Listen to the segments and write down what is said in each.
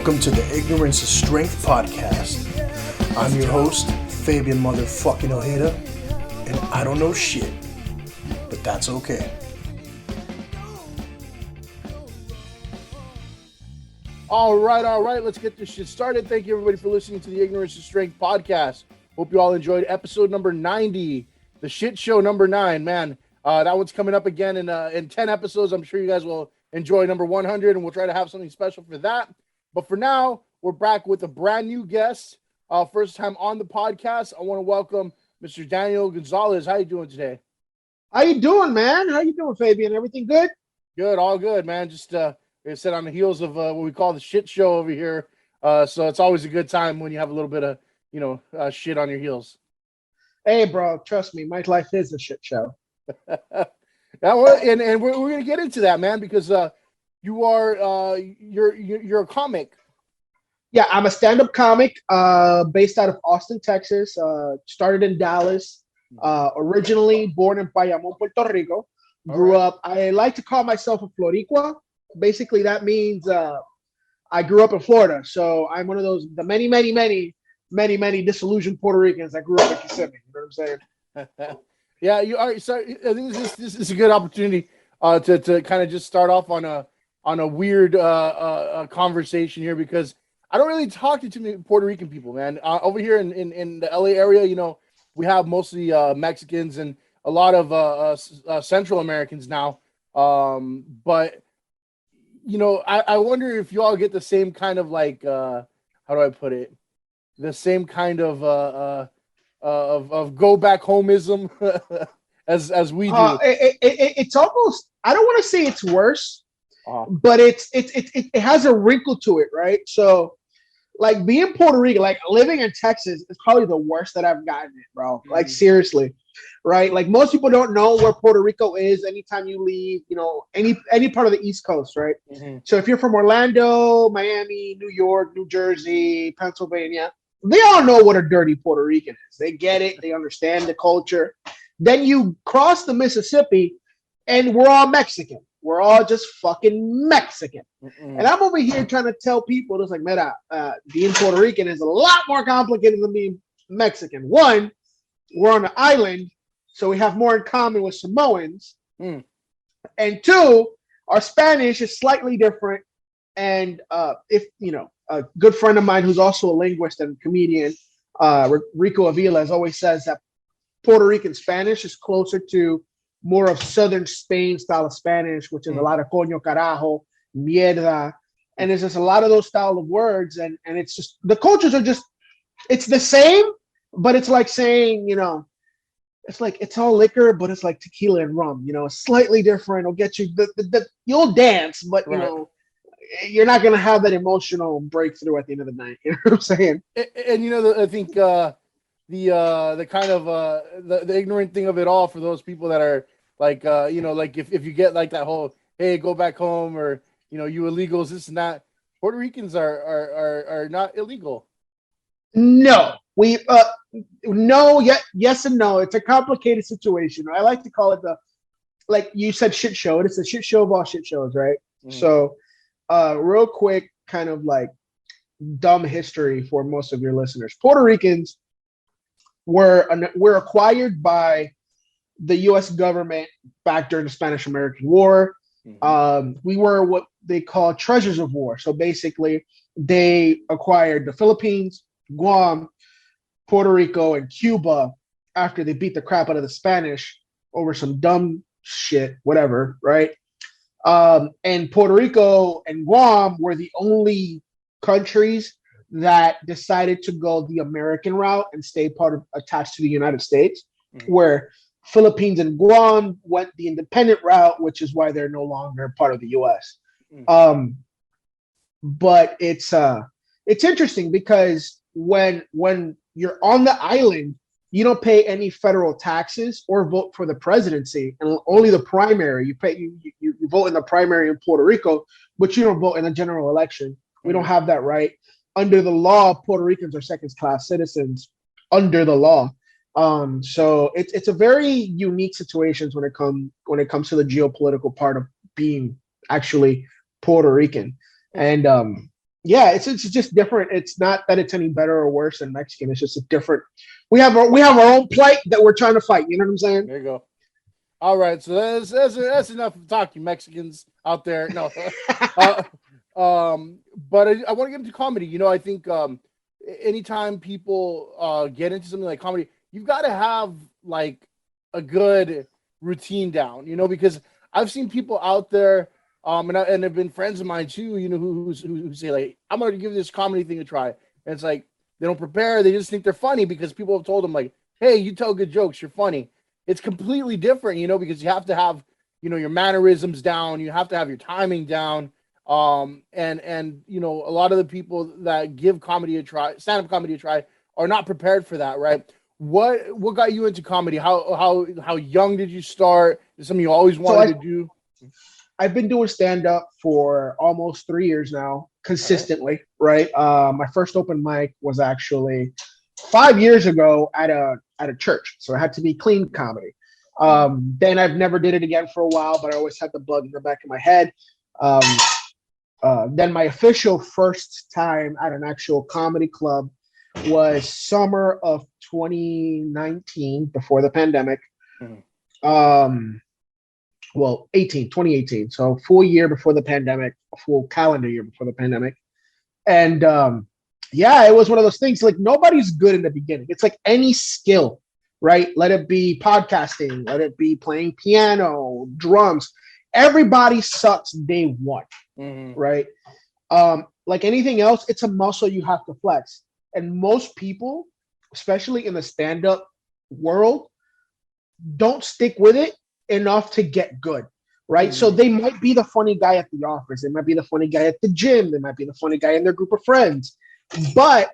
Welcome to the Ignorance is Strength podcast. I'm your host, Fabian motherfucking Ojeda, and I don't know shit, but that's okay. All right, let's get this shit started. Thank you everybody for listening to the Ignorance is Strength podcast. Hope you all enjoyed episode number 90, the shit show number 9, man. That one's coming up again in 10 episodes. I'm sure you guys will enjoy number 100, and we'll try to have something special for that. But for now, we're back with a brand new guest. First time on the podcast. I want to welcome Mr. Daniel Gonzalez. How you doing today? How you doing, man? How you doing, Fabian? Everything good? Good, all good, man. Just like I said, on the heels of what we call the shit show over here. So it's always a good time when you have a little bit of, shit on your heels. Hey, bro, trust me, my life is a shit show. And we're gonna get into that, man, because you are you're a comic. Yeah, I'm a stand-up comic based out of Austin, Texas. Started in Dallas. Originally born in Bayamón, Puerto Rico. Grew up. I like to call myself a Floricua. Basically, that means I grew up in Florida. So I'm one of those the many disillusioned Puerto Ricans that grew up in Kissimmee. You know what I'm saying? Yeah, you are. So I think this is a good opportunity to kind of just start off on a weird conversation here, because I don't really talk to too many Puerto Rican people, man. Over here in the LA area, we have mostly Mexicans and a lot of Central Americans now. But I wonder if you all get the same kind of like how do I put it? The same kind of go back homeism as we do. It's almost, I don't want to say it's worse, but it has a wrinkle to it, right? So like being Puerto Rican, like living in Texas is probably the worst that I've gotten it, bro. Like seriously, right? Like most people don't know where Puerto Rico is anytime you leave, any part of the East Coast, right? Mm-hmm. So if you're from Orlando, Miami, New York, New Jersey, Pennsylvania, they all know what a dirty Puerto Rican is. They get it. They understand the culture. Then you cross the Mississippi and we're all Mexican. We're all just fucking Mexican. Mm-mm. And I'm over here trying to tell people, it's like, mira, being Puerto Rican is a lot more complicated than being Mexican. One, we're on an island, so we have more in common with Samoans. Mm. And two, our Spanish is slightly different. And a good friend of mine who's also a linguist and comedian, Rico always says that Puerto Rican Spanish is closer to more of Southern Spain style of Spanish, which is a lot of coño, carajo, mierda. And there's just a lot of those style of words. And it's just, the cultures are just, it's the same, but it's like saying, it's like, it's all liquor, but it's like tequila and rum, it's slightly different. It'll get you, you'll dance, but, right. You're not going to have that emotional breakthrough at the end of the night. You know what I'm saying? And I think the kind of the ignorant thing of it all for those people that are like, like if you get like that whole, hey, go back home, or, you illegals, this and that, Puerto Ricans are not illegal. No, yes and no. It's a complicated situation. I like to call it like you said, shit show. It's a shit show of all shit shows, right? Mm. So, real quick, kind of like dumb history for most of your listeners. Puerto Ricans were acquired by the U.S. government back during the Spanish-American War. Mm-hmm. We were what they call treasures of war. So basically, they acquired the Philippines, Guam, Puerto Rico, and Cuba after they beat the crap out of the Spanish over some dumb shit, whatever, right? And Puerto Rico and Guam were the only countries that decided to go the American route and stay attached to the United States, where Philippines and Guam went the independent route, which is why they're no longer part of the U.S. But it's interesting because when you're on the island, you don't pay any federal taxes or vote for the presidency, and only the primary. You vote in the primary in Puerto Rico, but you don't vote in the general election. We don't have that right. Under the law, Puerto Ricans are second-class citizens under the law. So it's a very unique situation when it comes to the geopolitical part of being actually Puerto Rican. And Yeah, it's just different. It's not that it's any better or worse than Mexican. It's just a different. We have our own plight that we're trying to fight. You know what I'm saying? There you go. All right, so that's enough of talking Mexicans out there. No, uh, but I want to get into comedy. You know, I think anytime people get into something like comedy, you've got to have like a good routine down. You know, because I've seen people out there, and have been friends of mine too. You know, who say like, I'm going to give this comedy thing a try, and it's like they don't prepare. They just think they're funny because people have told them like, hey, you tell good jokes, you're funny. It's completely different, you know, because you have to have, you know, your mannerisms down, you have to have your timing down. And you know, a lot of the people that give comedy a try, stand-up comedy a try, are not prepared for that, right? What got you into comedy? How young did you start? Is something you always wanted to do? I've been doing stand-up for almost 3 years now, consistently, right? My first open mic was actually 5 years ago at a church, so it had to be clean comedy. Then I've never did it again for a while, but I always had the bug in the back of my head. Then my official first time at an actual comedy club was summer of 2019, before the pandemic. Well, 2018. So full year before the pandemic, a full calendar year before the pandemic. And yeah, it was one of those things, like nobody's good in the beginning. It's like any skill, right? Let it be podcasting, let it be playing piano, drums. Everybody sucks day one, right? Like anything else, it's a muscle you have to flex. And most people, especially in the stand-up world, don't stick with it enough to get good, right? So they might be the funny guy at the office, they might be the funny guy at the gym, they might be the funny guy in their group of friends, but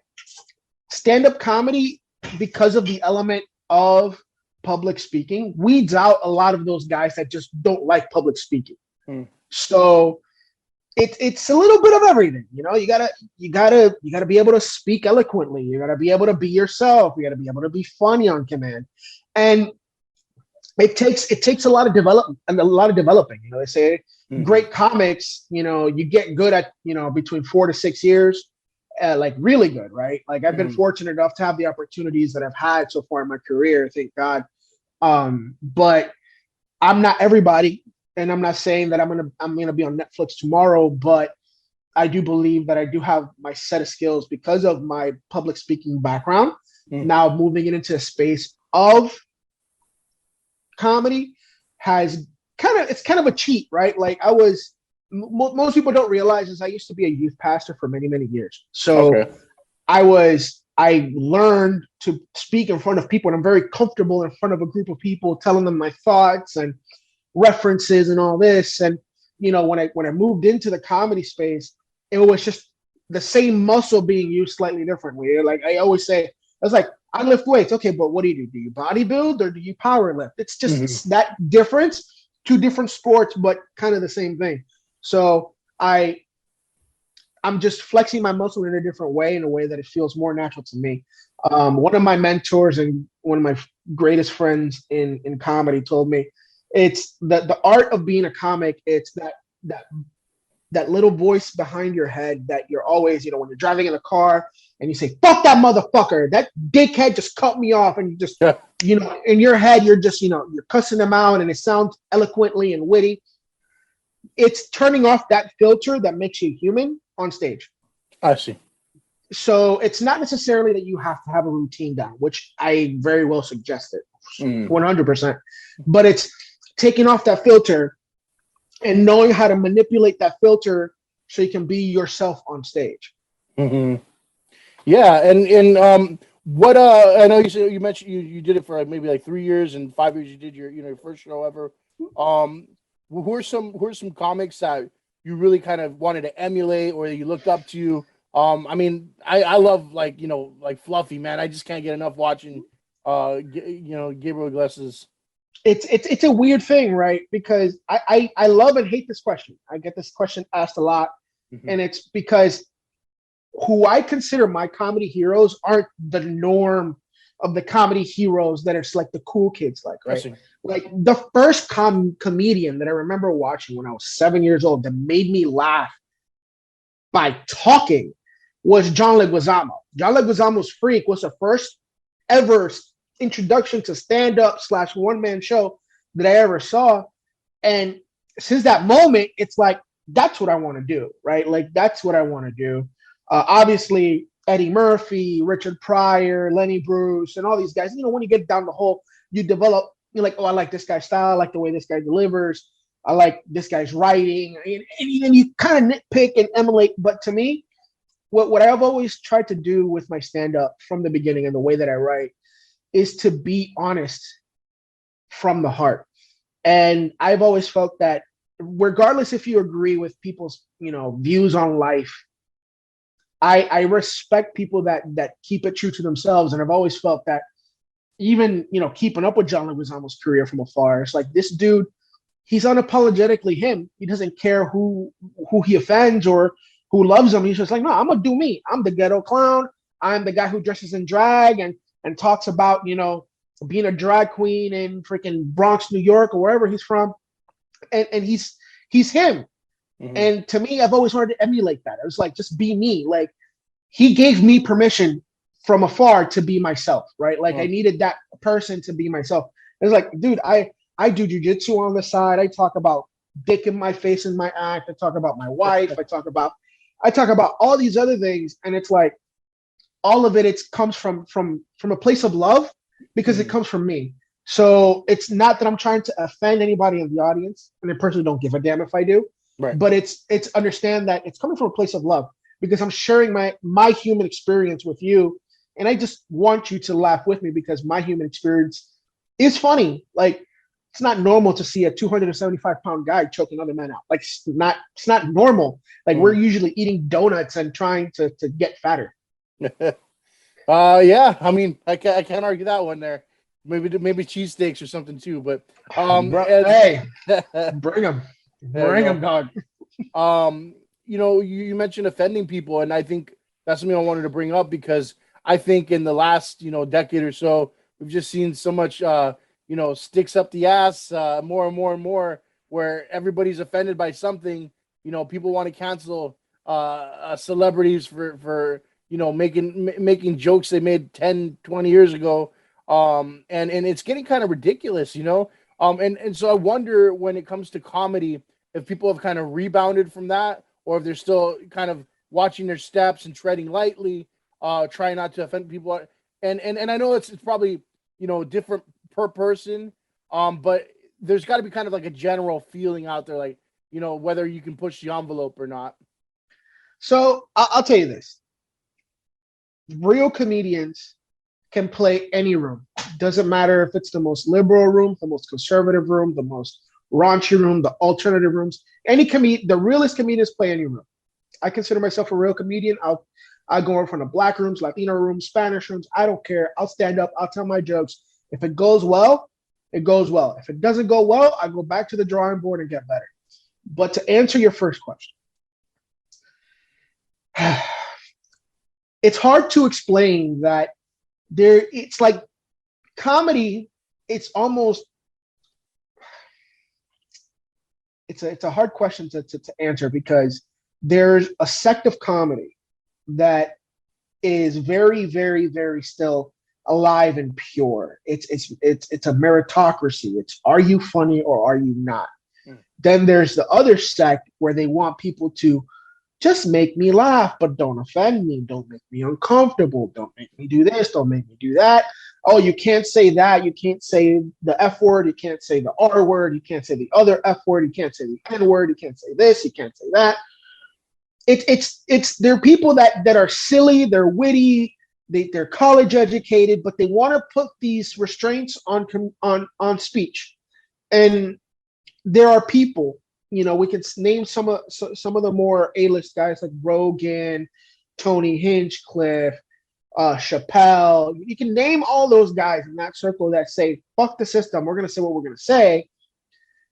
stand-up comedy, because of the element of public speaking, weeds out a lot of those guys that just don't like public speaking. So it's a little bit of everything, you know. You gotta be able to speak eloquently, you gotta be able to be yourself, you gotta be able to be funny on command, and it takes a lot of development and a lot of developing. You know, they say great comics, you know, you get good at, you know, between 4 to 6 years, like really good, right? Like I've been fortunate enough to have the opportunities that I've had so far in my career, thank God. But I'm not everybody, and I'm not saying that I'm gonna be on Netflix tomorrow, but I do believe that I do have my set of skills because of my public speaking background. Now moving it into a space of comedy it's kind of a cheat, right? Like most people don't realize is I used to be a youth pastor for many, many years. So I learned to speak in front of people, and I'm very comfortable in front of a group of people, telling them my thoughts and references and all this. And, you know, when I moved into the comedy space, it was just the same muscle being used slightly differently. Like I always say, I was like, I lift weights. Okay, but what do? Do you bodybuild or do you power lift? It's just that difference, two different sports, but kind of the same thing. So I'm just flexing my muscle in a different way, in a way that it feels more natural to me. One of my mentors and one of my greatest friends in comedy told me it's the art of being a comic. It's that little voice behind your head that you're always, you know, when you're driving in a car and you say, fuck that motherfucker, that dickhead just cut me off. And you just, you know, in your head, you're just, you know, you're cussing them out and it sounds eloquently and witty. It's turning off that filter that makes you human on stage. I see. So it's not necessarily that you have to have a routine down, which I very well suggested, 100%. But it's taking off that filter and knowing how to manipulate that filter so you can be yourself on stage. Yeah, and what I know you mentioned you did it for maybe like 3 years, and 5 years you did your first show ever. Who are some comics that you really kind of wanted to emulate or you looked up to? I mean, I love like Fluffy, man. I just can't get enough watching Gabriel Iglesias. It's a weird thing, right? Because I love and hate this question. I get this question asked a lot, and it's because who I consider my comedy heroes aren't the norm of the comedy heroes that it's like the cool kids, right? Like the first comedian that I remember watching when I was 7 years old that made me laugh by talking was John Leguizamo. John Leguizamo's Freak was the first ever introduction to stand-up / one-man show that I ever saw. And since that moment, it's like, that's what I want to do, right? Like, that's what I want to do. Obviously, Eddie Murphy, Richard Pryor, Lenny Bruce, and all these guys, when you get down the hole, you develop, you're like, oh, I like this guy's style. I like the way this guy delivers. I like this guy's writing. And you kind of nitpick and emulate. But to me, what I've always tried to do with my stand-up from the beginning and the way that I write is to be honest from the heart. And I've always felt that regardless if you agree with people's, views on life, I respect people that keep it true to themselves. And I've always felt that even, keeping up with John Leguizamo's career from afar, it's like, this dude, he's unapologetically him. He doesn't care who he offends or who loves him. He's just like, no, I'm gonna do me. I'm the ghetto clown. I'm the guy who dresses in drag and talks about, being a drag queen in freaking Bronx, New York, or wherever he's from. And he's him. Mm-hmm. And to me, I've always wanted to emulate that. It was like, just be me. Like, he gave me permission from afar to be myself, right? Like, I needed that person to be myself. It's like, dude, I do jujitsu on the side. I talk about dick in my face in my act. I talk about my wife. I talk about all these other things. And it's like, all of it comes from a place of love, because it comes from me. So it's not that I'm trying to offend anybody in the audience, and I personally don't give a damn if I do. Right. But it's understand that it's coming from a place of love, because I'm sharing my human experience with you, and I just want you to laugh with me, because my human experience is funny. Like, it's not normal to see a 275-pound guy choke another man out. Like, it's not normal. Like, we're usually eating donuts and trying to get fatter. Yeah, I mean, I can't argue that one there. Maybe cheesesteaks or something too. But hey, bring them, dog. You mentioned offending people, and I think that's something I wanted to bring up, because I think in the last decade or so, we've just seen so much sticks up the ass, more and more and more, where everybody's offended by something. People want to cancel celebrities for making jokes they made 10, 20 years ago. And it's getting kind of ridiculous, and so I wonder, when it comes to comedy, if people have kind of rebounded from that, or if they're still kind of watching their steps and treading lightly, trying not to offend people. And I know it's probably, different per person. But there's got to be kind of like a general feeling out there, like, whether you can push the envelope or not. So I'll tell you this. Real comedians can play any room. Doesn't matter if it's the most liberal room, the most conservative room, the most raunchy room, the alternative rooms. The realest comedians play any room. I consider myself a real comedian. I'll go over from the black rooms, Latino rooms, Spanish rooms. I don't care. I'll stand up. I'll tell my jokes. If it goes well, it goes well. If it doesn't go well, I go back to the drawing board and get better. But to answer your first question, it's hard to explain that it's like comedy. It's a hard question to answer, because there's a sect of comedy that is very, very, very still alive and pure. It's a meritocracy. It's, are you funny or are you not? Then there's the other sect where they want people to just make me laugh, but don't offend me. Don't make me uncomfortable. Don't make me do this. Don't make me do that. Oh, you can't say that. You can't say the F word. You can't say the R word. You can't say the other F word. You can't say the N word. You can't say this. You can't say that. There are people that are silly. They're witty. They're college educated, but they want to put these restraints on speech. And there are people, we can name some of the more A-list guys like Rogan, Tony Hinchcliffe, Chappelle. You can name all those guys in that circle that say, fuck the system. We're going to say what we're going to say.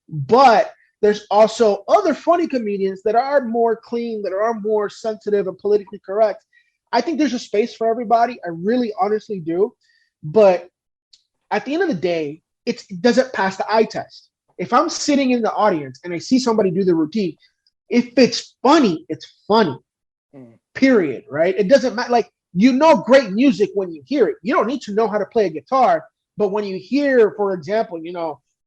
But there's also other funny comedians that are more clean, that are more sensitive and politically correct. I think there's a space for everybody. I really honestly do. But at the end of the day, it doesn't pass the eye test. If I'm sitting in the audience and I see somebody do the routine, if it's funny, it's funny. Period. Right? It doesn't matter. Like, great music when you hear it. You don't need to know how to play a guitar, but when you hear, for example,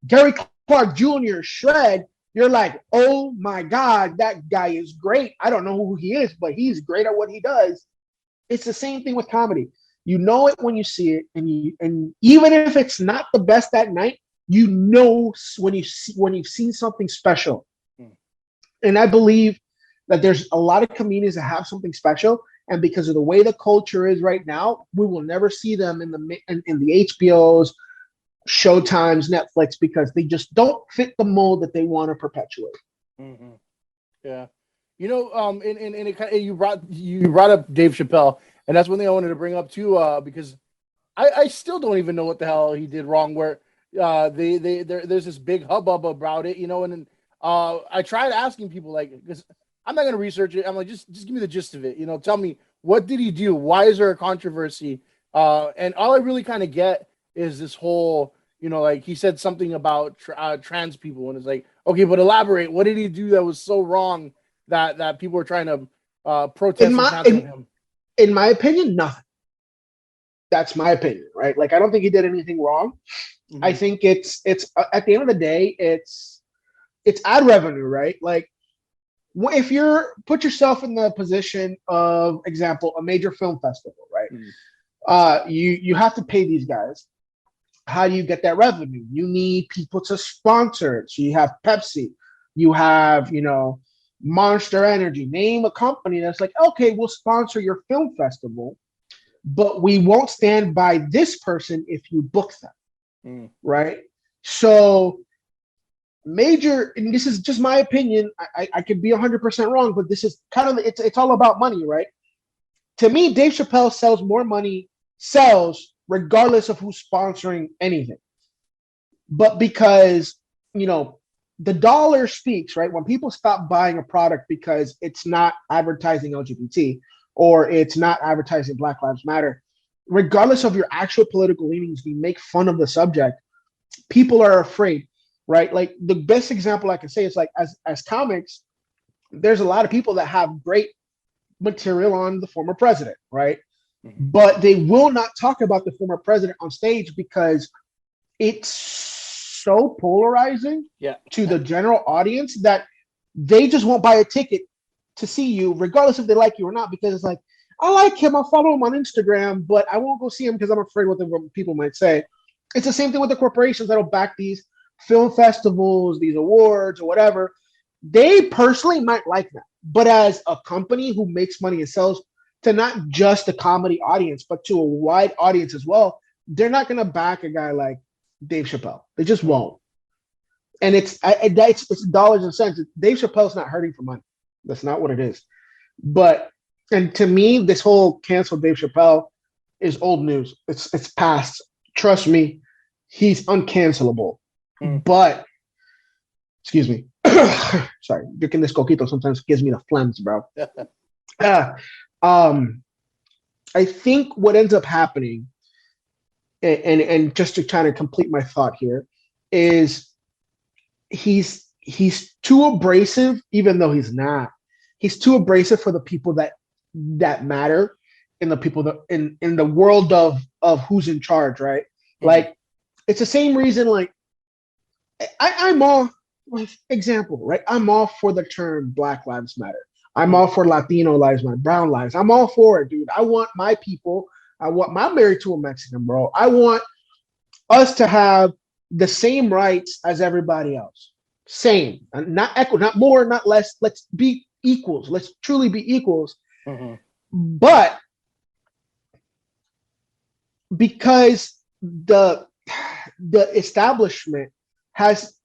Gary Clark Jr. shred, you're like, oh my God, that guy is great. I don't know who he is, but he's great at what he does. It's the same thing with comedy. You know it when you see it, and even if it's not the best that night, when you've seen something special. And I believe that there's a lot of comedians that have something special, and because of the way the culture is right now, we will never see them in the HBOs, Showtimes, Netflix, because they just don't fit the mold that they want to perpetuate. Mm-hmm. Yeah, you brought up Dave Chappelle, and that's one thing I wanted to bring up too, because I still don't even know what the hell he did wrong. Where there's this big hubbub about it, and I tried asking people, like, because I'm not going to research it. I'm like, just give me the gist of it. Tell me, what did he do? Why is there a controversy? And all I really kind of get is this whole, like he said something about trans people, and it's like, okay, but elaborate. What did he do that was so wrong that people were trying to protest and cancel him? In my opinion, nothing. That's my opinion, right? Like, I don't think he did anything wrong. Mm-hmm. I think it's at the end of the day, it's ad revenue, right? Like, if put yourself in the position of, example, a major film festival, right? Mm-hmm. You have to pay these guys. How do you get that revenue? You need people to sponsor it. So you have Pepsi, you have, Monster Energy. Name a company that's like, okay, we'll sponsor your film festival, but we won't stand by this person if you book them, right? So major, and this is just my opinion, I could be 100% wrong, but this is kind of, it's all about money, right? To me, Dave Chappelle sells regardless of who's sponsoring anything. But because, the dollar speaks, right? When people stop buying a product because it's not advertising LGBT or it's not advertising Black Lives Matter, regardless of your actual political leanings, we make fun of the subject, people are afraid, right? Like, the best example I can say is, like, as comics, there's a lot of people that have great material on the former president, right? But they will not talk about the former president on stage because it's so polarizing to the general audience that they just won't buy a ticket to see you, regardless if they like you or not, because it's like, I like him, I'll follow him on Instagram, but I won't go see him because I'm afraid what the people might say. It's the same thing with the corporations that'll back these film festivals, these awards, or whatever. They personally might like that, but as a company who makes money and sells to not just a comedy audience, but to a wide audience as well, they're not going to back a guy like Dave Chappelle. They just won't. And it's dollars and cents. Dave Chappelle's not hurting for money. That's not what it is. And to me, this whole cancel Dave Chappelle is old news. It's past. Trust me, he's uncancelable. But, excuse me. Sorry, drinking this coquito sometimes gives me the phlegms, bro. I think what ends up happening, and just to kind of complete my thought here, is he's too abrasive, even though he's not. He's too abrasive for the people that matter, in the people that in the world of who's in charge, right? Mm-hmm. Like, it's the same reason. Like, I'm all, example, right? I'm all for the term Black Lives Matter. I'm all for Latino lives matter, brown lives. I'm all for it, dude. I want my people. I'm married to a Mexican, bro. I want us to have the same rights as everybody else. Same, not equal, not more, not less. Let's be equals. Let's truly be equals. Mm-hmm. But because the establishment has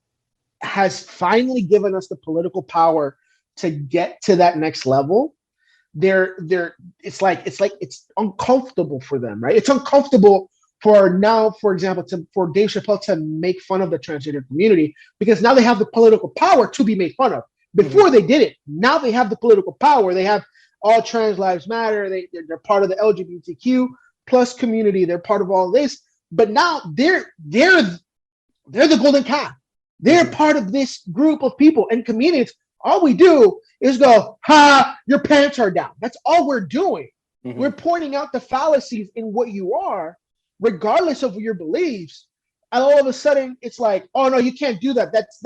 finally given us the political power to get to that next level, it's uncomfortable for them, right? It's uncomfortable for example, for Dave Chappelle to make fun of the transgender community, because now they have the political power to be made fun of. Before they did it, now they have the political power. They have all trans lives matter. They're part of the LGBTQ plus community. They're part of all this, but now they're the golden calf. They're part of this group of people and comedians All we do is go, ha, your pants are down. That's all we're doing. Mm-hmm. We're pointing out the fallacies in what you are, regardless of your beliefs. And all of a sudden, it's like, oh no, you can't do that. That's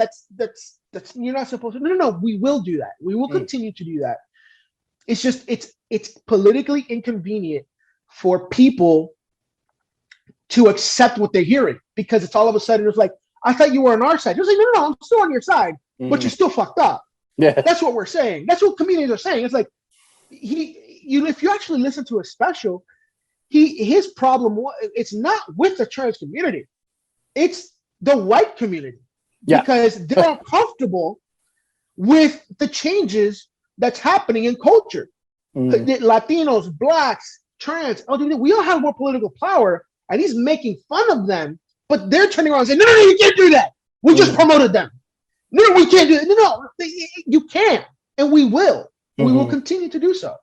you're not supposed to. No, we will do that. We will continue to do that. It's just it's politically inconvenient for people to accept what they're hearing, because it's all of a sudden it's like, I thought you were on our side. It's like, no, I'm still on your side, but you're still fucked up. Yeah, that's what we're saying. That's what comedians are saying. It's like if you actually listen to a special, his problem, it's not with the trans community, it's the white community, because they're uncomfortable with the changes that's happening in culture. Latinos, blacks, trans, LGBT, we all have more political power, and he's making fun of them, but they're turning around and saying, no, you can't do that. We just promoted them. No, we can't do it. No, you can't, and we will. We will continue to do so.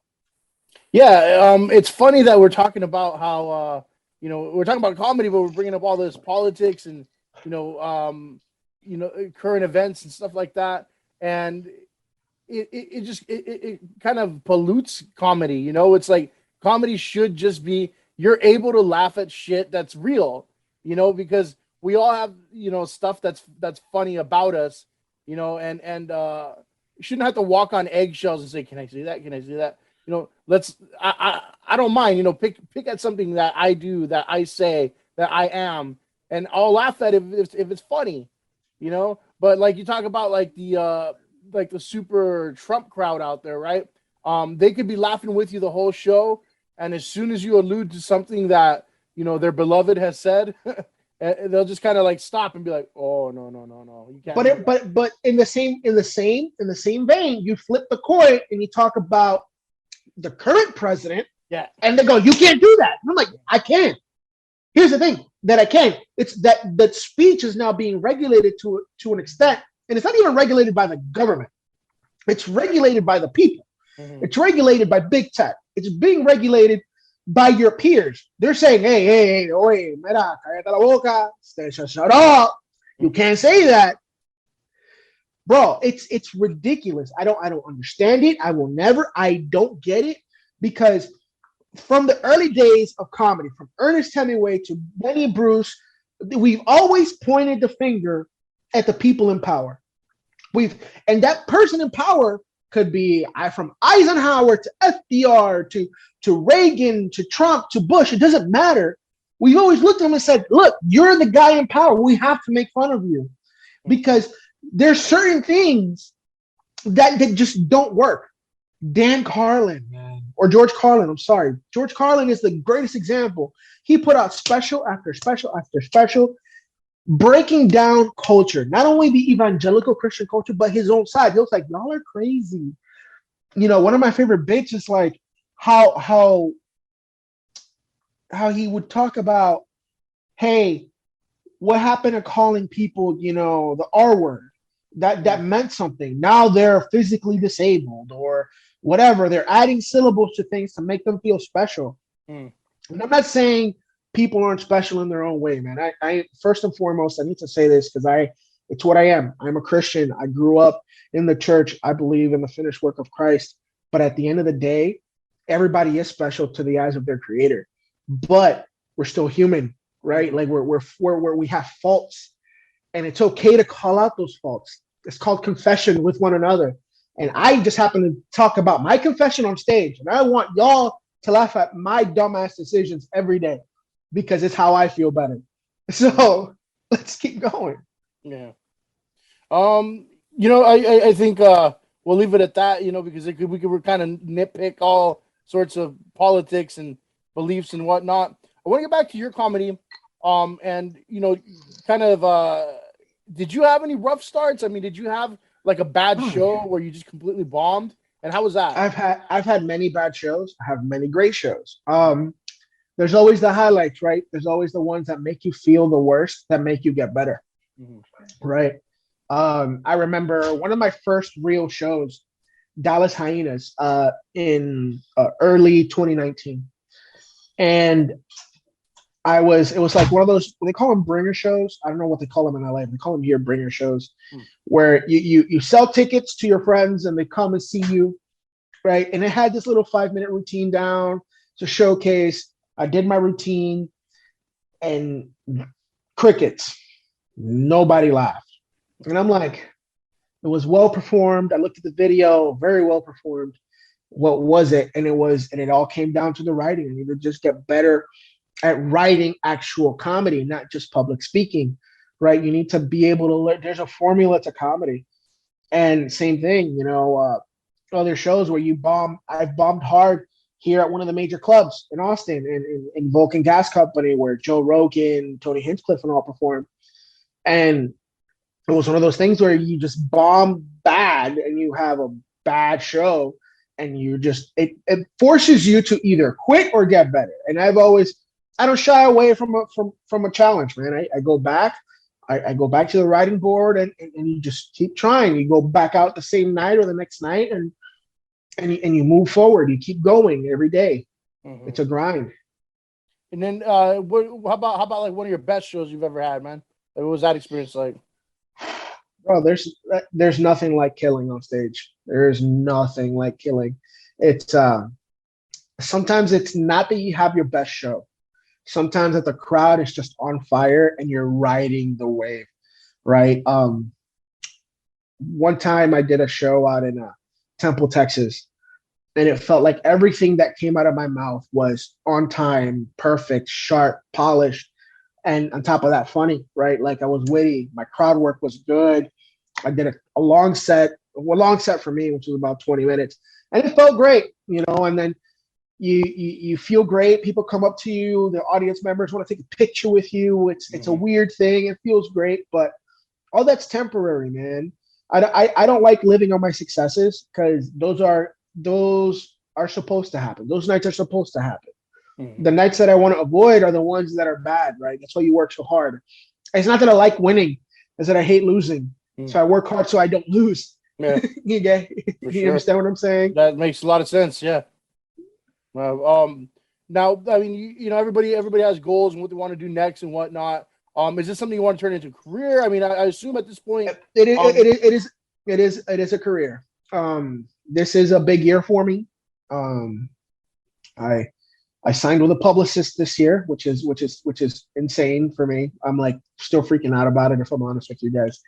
Yeah, it's funny that we're talking about how we're talking about comedy, but we're bringing up all this politics and current events and stuff like that, and it kind of pollutes comedy. It's like comedy should just be, you're able to laugh at shit that's real, because we all have stuff that's funny about us, and you shouldn't have to walk on eggshells and say, can I say that? Can I say that? I don't mind, pick at something that I do, that I say, that I am, and I'll laugh at it if it's funny, but like you talk about like the super Trump crowd out there, right? They could be laughing with you the whole show, and as soon as you allude to something that their beloved has said, they'll just kind of like stop and be like, "Oh no, you can't." But in the same vein, you flip the coin and you talk about the current president, and they go, "You can't do that." And I'm like, "I can." Here's the thing that I can. It's that speech is now being regulated to an extent, and it's not even regulated by the government. It's regulated by the people. It's regulated by big tech. It's being regulated by your peers. They're saying, hey, oye, mira, cállate la boca, shut up. You can't say that. Bro, it's ridiculous. I don't understand it. I don't get it, because from the early days of comedy, from Ernest Hemingway to Benny Bruce, we've always pointed the finger at the people in power. And that person in power could be from Eisenhower to FDR to Reagan to Trump to Bush. It doesn't matter. We've always looked at them and said, look, you're the guy in power. We have to make fun of you, because there's certain things that just don't work. Dan Carlin, man, or George Carlin. I'm sorry. George Carlin is the greatest example. He put out special after special after special, breaking down culture, not only the evangelical Christian culture, but his own side. He was like, y'all are crazy. One of my favorite bits is like how he would talk about, hey, what happened to calling people, the R word? That meant something. Now they're physically disabled or whatever. They're adding syllables to things to make them feel special. And I'm not saying people aren't special in their own way, man. I first and foremost, I need to say this because it's what I am. I'm a Christian. I grew up in the church. I believe in the finished work of Christ. But at the end of the day, everybody is special to the eyes of their creator. But we're still human, right? Like we have faults, and it's okay to call out those faults. It's called confession with one another. And I just happen to talk about my confession on stage, and I want y'all to laugh at my dumbass decisions every day, because it's how I feel better. So let's keep going. Yeah. I think we'll leave it at that, because we could kind of nitpick all sorts of politics and beliefs and whatnot. I want to get back to your comedy. And kind of did you have any rough starts? I mean, did you have like a bad show where you just completely bombed? And how was that? I've had many bad shows. I have many great shows. There's always the highlights, right? There's always the ones that make you feel the worst, that make you get better, right? I remember one of my first real shows, Dallas Hyenas, in early 2019. And it was like one of those, they call them bringer shows. I don't know what they call them in LA. They call them here bringer shows, where you sell tickets to your friends and they come and see you, right? And it had this little 5-minute routine down to showcase. I did my routine and crickets. Nobody laughed. And I'm like, it was well performed. I looked at the video, very well performed. What was it? And it all came down to the writing. I need to just get better at writing actual comedy, not just public speaking, right? You need to be able to learn. There's a formula to comedy. And same thing, other shows where I've bombed hard here at one of the major clubs in Austin, in Vulcan Gas Company, where Joe Rogan, Tony Hinchcliffe, and all performed. And it was one of those things where you just bomb bad and you have a bad show, and you just it forces you to either quit or get better. And I don't shy away from a challenge, man. I go back. I go back to the writing board and you just keep trying. You go back out the same night or the next night and you move forward. You keep going every day. Mm-hmm. It's a grind. And then how about like one of your best shows you've ever had, man? Like, what was that experience like? Bro, there's nothing like killing on stage. There's nothing like killing. It's sometimes it's not that you have your best show. Sometimes that the crowd is just on fire and you're riding the wave, right? One time I did a show out in Temple, Texas, and it felt like everything that came out of my mouth was on time, perfect, sharp, polished, and on top of that, funny, right? Like I was witty. My crowd work was good. I did a long set for me, which was about 20 minutes, and it felt great, and then you feel great. People come up to you. The audience members want to take a picture with you. It's a weird thing. It feels great, but all that's temporary, man. I don't like living on my successes because those are supposed to happen. Those nights are supposed to happen. Mm-hmm. The nights that I want to avoid are the ones that are bad, right? That's why you work so hard. It's not that I like winning, it's that I hate losing. Mm-hmm. So I work hard so I don't lose. Yeah. You understand what I'm saying? That makes a lot of sense. Yeah. Now, I mean, everybody has goals and what they want to do next and whatnot. Is this something you want to turn into a career? I mean, I assume at this point it is a career. This is a big year for me. I signed with a publicist this year, which is insane for me. I'm like still freaking out about it, if I'm honest with you guys.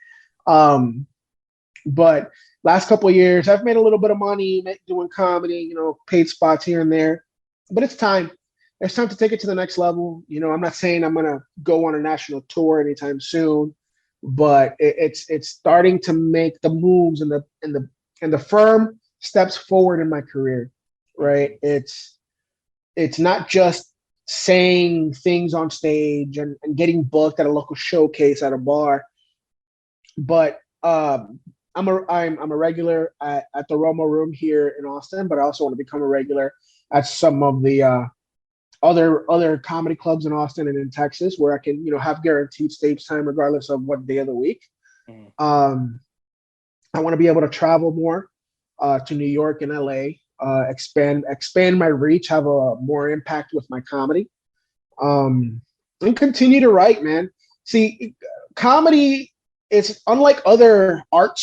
But last couple of years, I've made a little bit of money doing comedy, paid spots here and there. But it's time. It's time to take it to the next level. I'm not saying I'm gonna go on a national tour anytime soon, but it's starting to make the moves and the firm steps forward in my career. Right? It's not just saying things on stage and getting booked at a local showcase at a bar, but I'm a regular at the Roma Room here in Austin, but I also want to become a regular at some of the other comedy clubs in Austin and in Texas, where I can have guaranteed stage time regardless of what day of the week. Mm. I want to be able to travel more to New York and LA, expand my reach, have a more impact with my comedy, and continue to write, man. See, comedy, it's unlike other art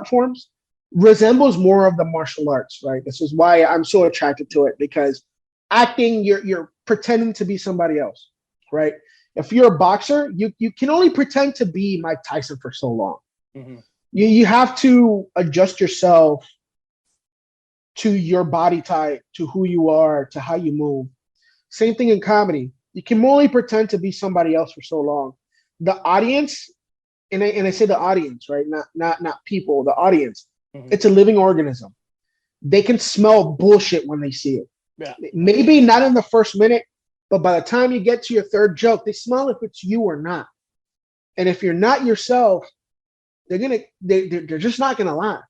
forms, resembles more of the martial arts, right? This is why I'm so attracted to it, because acting, you're pretending to be somebody else, right? If you're a boxer, you can only pretend to be Mike Tyson for so long. Mm-hmm. You have to adjust yourself to your body type, to who you are, to how you move. Same thing in comedy. You can only pretend to be somebody else for so long. The audience, and I say the audience, right? Not people, the audience. Mm-hmm. It's a living organism. They can smell bullshit when they see it. Yeah. Maybe not in the first minute, but by the time you get to your third joke, they smell if it's you or not. And if you're not yourself, they're just not gonna laugh,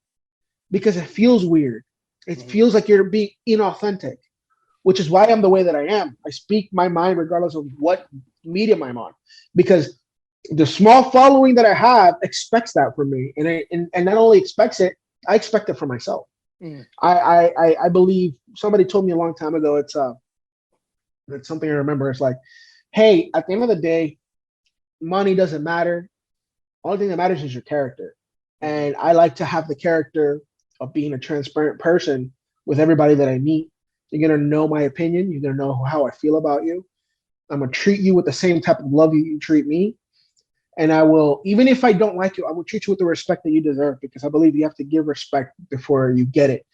because it feels weird. It mm-hmm. feels like you're being inauthentic, which is why I'm the way that I am. I speak my mind regardless of what medium I'm on, because the small following that I have expects that from me, and not only expects it, I expect it for myself. Mm. I believe, somebody told me a long time ago, it's something I remember. It's like, hey, at the end of the day, money doesn't matter. Only thing that matters is your character. And I like to have the character of being a transparent person with everybody that I meet. You're gonna know my opinion. You're gonna know how I feel about you. I'm gonna treat you with the same type of love you treat me. And I will, even if I don't like you, I will treat you with the respect that you deserve, because I believe you have to give respect before you get it.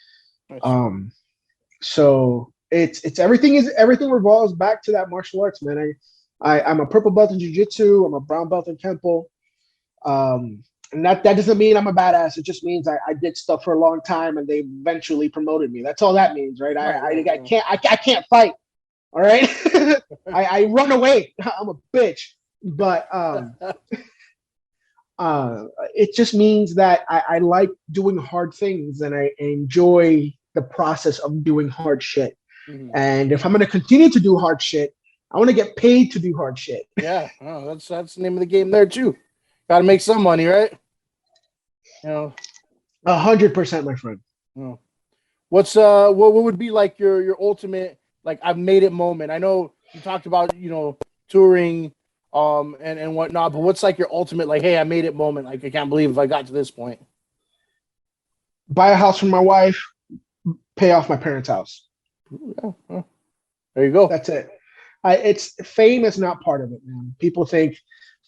So it's everything revolves back to that martial arts, man. I'm a purple belt in jiu-jitsu. I'm a brown belt in kempo. And that doesn't mean I'm a badass. It just means I did stuff for a long time and they eventually promoted me. That's all that means, right? I can't fight. All right. I run away. I'm a bitch. But it just means that I like doing hard things and I enjoy the process of doing hard shit. Mm-hmm. And if I'm going to continue to do hard shit, I want to get paid to do hard shit. Yeah, that's the name of the game there too. Got to make some money, right? 100%, my friend. What's what would be like your ultimate, like, I've made it moment? I know you talked about touring and whatnot, but what's like your ultimate, like, hey, I made it moment? Like, I can't believe I got to this point. Buy a house for my wife, pay off my parents' house. Yeah. There you go. That's it. It's fame is not part of it, man. People think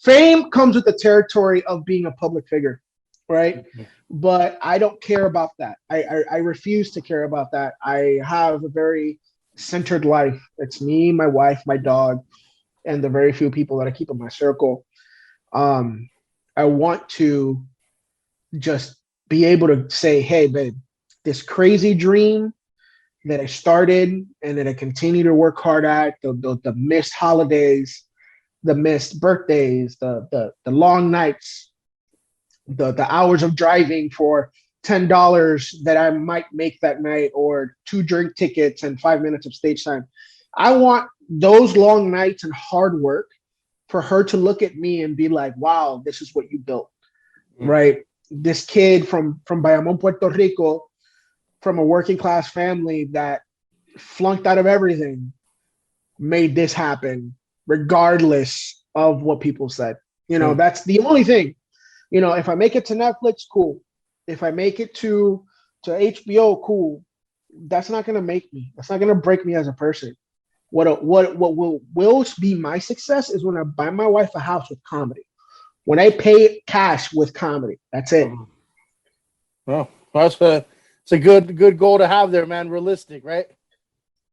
fame comes with the territory of being a public figure, right? Mm-hmm. But I don't care about that. I refuse to care about that. I have a very centered life. It's me, my wife, my dog, and the very few people that I keep in my circle. I want to just be able to say, hey, babe, this crazy dream that I started and that I continue to work hard at, the missed holidays, the missed birthdays, the long nights, the hours of driving for $10 that I might make that night, or 2 drink tickets and 5 minutes of stage time. I want those long nights and hard work for her to look at me and be like, wow, this is what you built, right? This kid from Bayamón, Puerto Rico, from a working class family that flunked out of everything, made this happen regardless of what people said. That's the only thing. If I make it to Netflix, cool. If I make it to HBO, cool. That's not going to make me. That's not going to break me as a person. What will be my success is when I buy my wife a house with comedy. When I pay cash with comedy. That's it. Well, it's a good goal to have there, man. Realistic, right?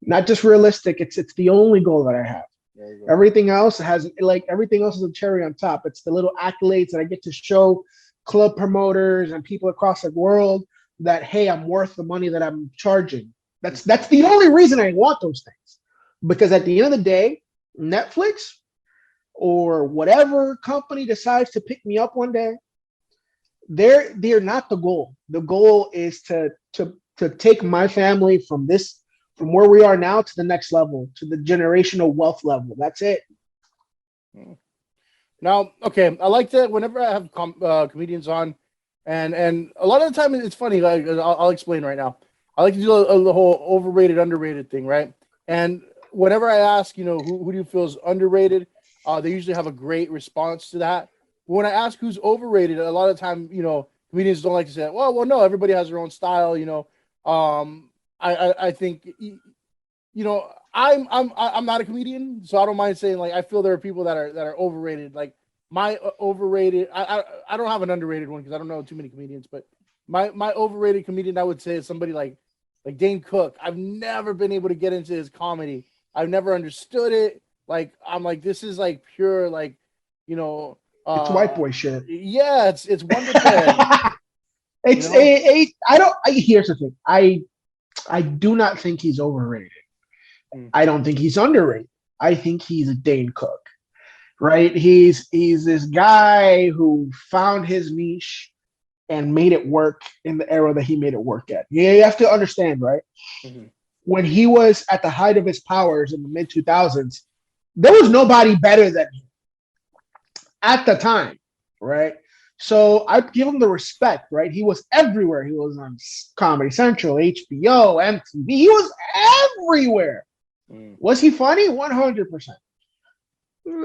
Not just realistic. It's the only goal that I have. Everything else is a cherry on top. It's the little accolades that I get to show club promoters and people across the world that, hey, I'm worth the money that I'm charging. That's the only reason I want those things. Because at the end of the day, Netflix or whatever company decides to pick me up one day, they're not the goal. The goal is to take my family from where we are now to the next level, to the generational wealth level. That's it. Now, okay, I like that whenever I have comedians on, and a lot of the time it's funny. Like, I'll explain right now. I like to do the whole overrated, underrated thing, right? And whenever I ask, who do you feel is underrated, they usually have a great response to that. But when I ask who's overrated, a lot of the time, comedians don't like to say, well, no, everybody has their own style, I think, I'm not a comedian, so I don't mind saying, like, I feel there are people that are overrated. Like, my overrated, I don't have an underrated one because I don't know too many comedians, but my overrated comedian, I would say, is somebody like Dane Cook. I've never been able to get into his comedy. I've never understood it. Like, I'm like, this is like pure, like, it's white boy shit. Yeah, it's wonderful. Here's the thing. I do not think he's overrated. I don't think he's underrated. I think he's a Dane Cook, right? He's this guy who found his niche and made it work in the era that he made it work at. Yeah, you have to understand, right? Mm-hmm. When he was at the height of his powers in the mid 2000s, there was nobody better than him at the time, right? So I give him the respect, right? He was everywhere. He was on Comedy Central, HBO, MTV. He was everywhere. Was he funny? 100%.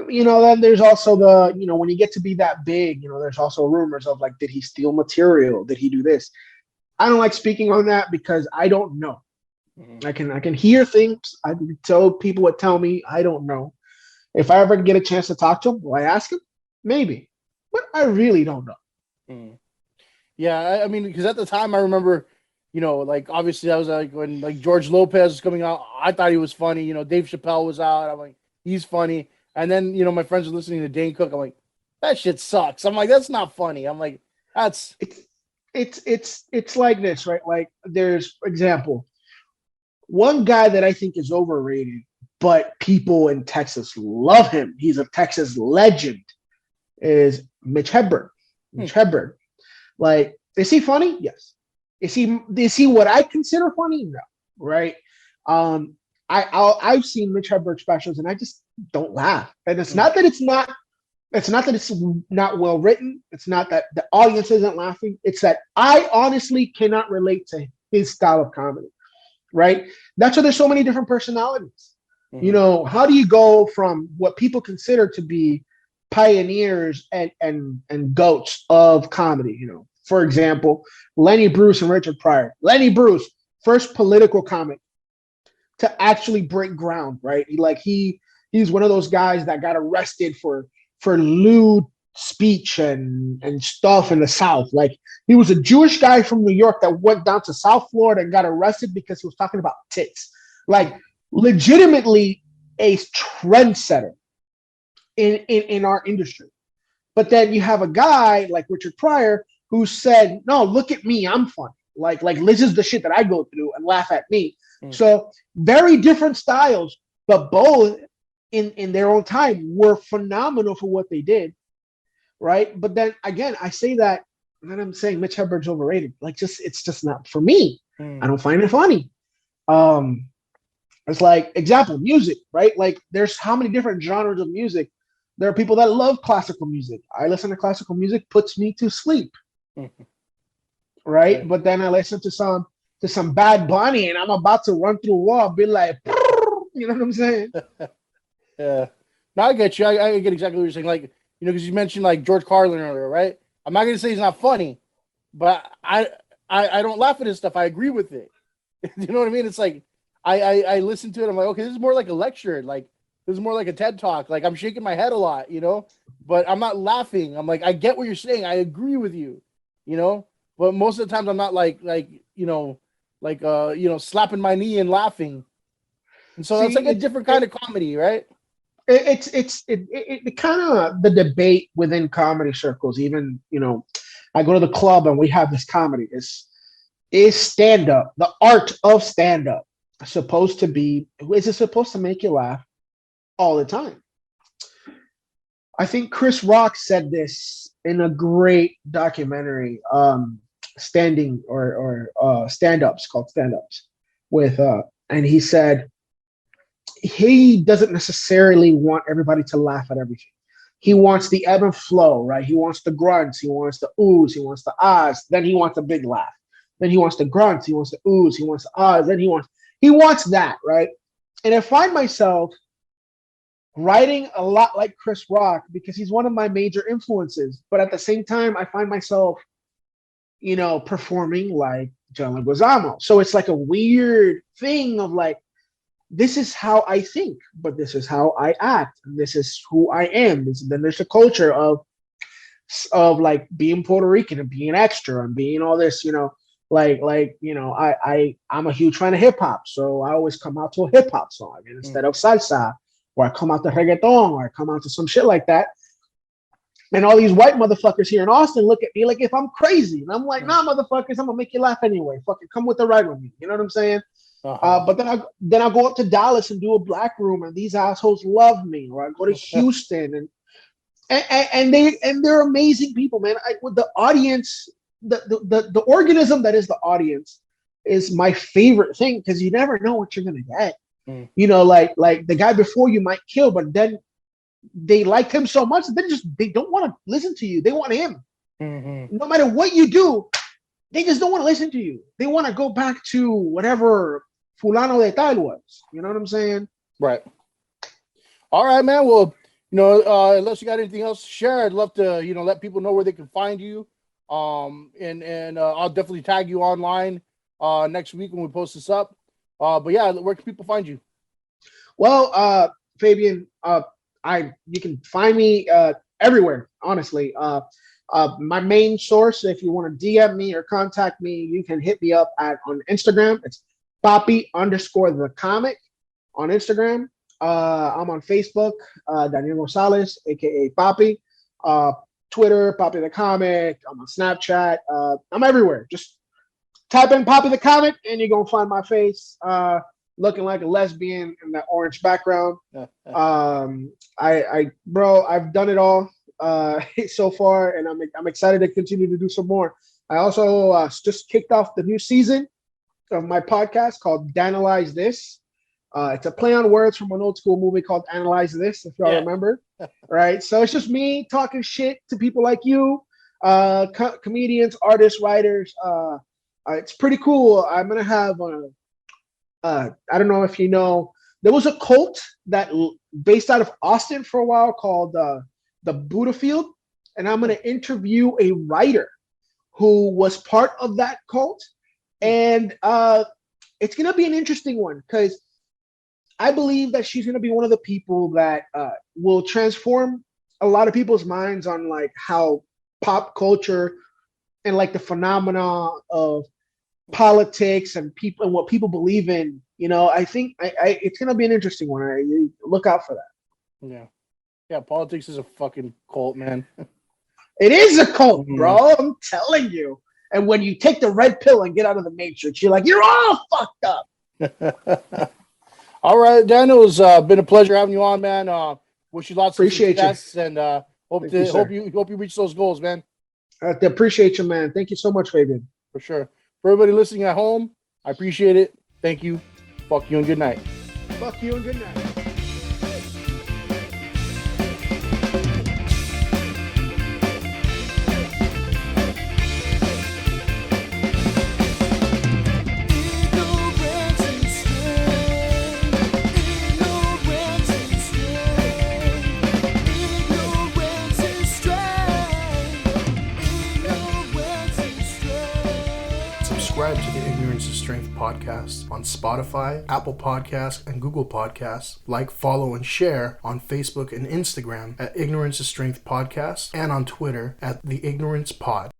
Then there's also the, when you get to be that big, there's also rumors of like, did he steal material? Did he do this? I don't like speaking on that because I don't know. Mm-hmm. I can hear things. I tell people what tell me. I don't know. If I ever get a chance to talk to him, will I ask him? Maybe, but I really don't know. Mm. Yeah, I mean, because at the time I remember, like obviously I was like when like George Lopez was coming out, I thought he was funny. Dave Chappelle was out. I'm like, he's funny. And then my friends were listening to Dane Cook. I'm like, that shit sucks. I'm like, that's not funny. I'm like, that's it's like this, right? Like there's example, one guy that I think is overrated, but people in Texas love him. He's a Texas legend. Is Mitch Hedberg. Mitch Hedberg. Like, is he funny? Yes. Is he what I consider funny? No. Right. I've seen Mitch Hedberg specials and I just don't laugh. And it's not that it's not well written. It's not that the audience isn't laughing. It's that I honestly cannot relate to his style of comedy. Right. That's why there's so many different personalities. Mm-hmm. How do you go from what people consider to be pioneers and goats of comedy? For example, Lenny Bruce and Richard Pryor. Lenny Bruce, first political comic to actually break ground, right? He's one of those guys that got arrested for lewd speech and stuff in the South. Like, he was a Jewish guy from New York that went down to South Florida and got arrested because he was talking about tits. Like, legitimately a trendsetter in our industry. But then you have a guy like Richard Pryor who said, no, look at me, I'm funny. Like this is the shit that I go through and laugh at me. So very different styles, but both in their own time were phenomenal for what they did. Right. But then again, I say that, and then I'm saying Mitch Hedberg's overrated. Like, it's just not for me. I don't find it funny. It's like, example, music, right? Like, there's how many different genres of music. There are people that love classical music. I listen to classical music, puts me to sleep. Right? But then I listen to some Bad Bunny and I'm about to run through a wall, be like, you know what I'm saying? Yeah. No, I get you. I get exactly what you're saying. Like, because you mentioned like George Carlin earlier, right? I'm not gonna say he's not funny, but I don't laugh at his stuff. I agree with it. You know what I mean? It's like I listen to it. I'm like, okay, this is more like a lecture. Like, this is more like a TED talk. Like, I'm shaking my head a lot, but I'm not laughing. I'm like, I get what you're saying. I agree with you, but most of the times I'm not like slapping my knee and laughing. And so that's like a different kind of comedy, right? It kind of the debate within comedy circles. Even, I go to the club and we have this comedy. Is stand-up, the art of stand-up, supposed to make you laugh all the time? I think Chris Rock said this in a great documentary, stand-ups, called Stand-Ups, and he said he doesn't necessarily want everybody to laugh at everything. He wants the ebb and flow, right? He wants the grunts, he wants the oohs, he wants the ahs, then he wants a big laugh. Then he wants the grunts, he wants the oohs, he wants the ahs, then he wants that, right? And I find myself writing a lot like Chris Rock because he's one of my major influences. But at the same time, I find myself, performing like John Leguizamo. So it's like a weird thing of like, this is how I think, but this is how I act, and this is who I am. Then there's a culture of like being Puerto Rican and being extra and being all this, I'm a huge fan of hip hop, so I always come out to a hip hop song instead of salsa, or I come out to reggaeton, or I come out to some shit like that. And all these white motherfuckers here in Austin look at me like if I'm crazy, and I'm like, nah, motherfuckers, I'm gonna make you laugh anyway. Fucking come with the ride with me. You know what I'm saying? But then I go up to Dallas and do a black room, and these assholes love me. Or I go to Houston, and they're amazing people, man. With the audience, the organism that is the audience is my favorite thing, because you never know what you're gonna get. Like the guy before you might kill, but then they liked him so much that they don't want to listen to you. They want him. No matter what you do, they just don't want to listen to you. They want to go back to whatever fulano de tal was. You know what I'm saying? Right. All right, man. Well, Unless you got anything else to share, I'd love to, let people know where they can find you. And I'll definitely tag you online next week when we post this up. But yeah, where can people find you? Well, Fabian, you can find me everywhere, honestly. My main source, if you want to DM me or contact me, you can hit me up on Instagram. It's Papi _ the Comic on Instagram. I'm on Facebook, Daniel Gonzalez, aka Papi. Twitter, Papi the Comic. I'm on Snapchat. I'm everywhere. Just type in Papi the Comic and you're gonna find my face. Looking like a lesbian in that orange background. I've done it all so far, and I'm excited to continue to do some more. I also just kicked off the new season of my podcast called Analyze This. It's a play on words from an old school movie called Analyze This, if y'all remember. Right? So it's just me talking shit to people like you, comedians, artists, writers. It's pretty cool. I'm going to have, I don't know if you know, there was a cult that based out of Austin for a while called the Buddha Field. And I'm going to interview a writer who was part of that cult. And it's going to be an interesting one because I believe that she's going to be one of the people that will transform a lot of people's minds on like how pop culture and like the phenomena of politics and people and what people believe in. I think it's going to be an interesting one. You look out for that. Yeah. Politics is a fucking cult, man. It is a cult, bro. I'm telling you. And when you take the red pill and get out of the matrix, you're like, you're all fucked up. All right, Daniel, it's been a pleasure having you on, man. Wish you lots of success, and hope you reach those goals, man. I appreciate you, man. Thank you so much, Fabian. For sure. For everybody listening at home, I appreciate it. Thank you. Fuck you and good night. Fuck you and good night. Subscribe to the Ignorance is Strength podcast on Spotify, Apple Podcasts, and Google Podcasts. Like, follow, and share on Facebook and Instagram at Ignorance is Strength Podcast and on Twitter at The Ignorance Pod.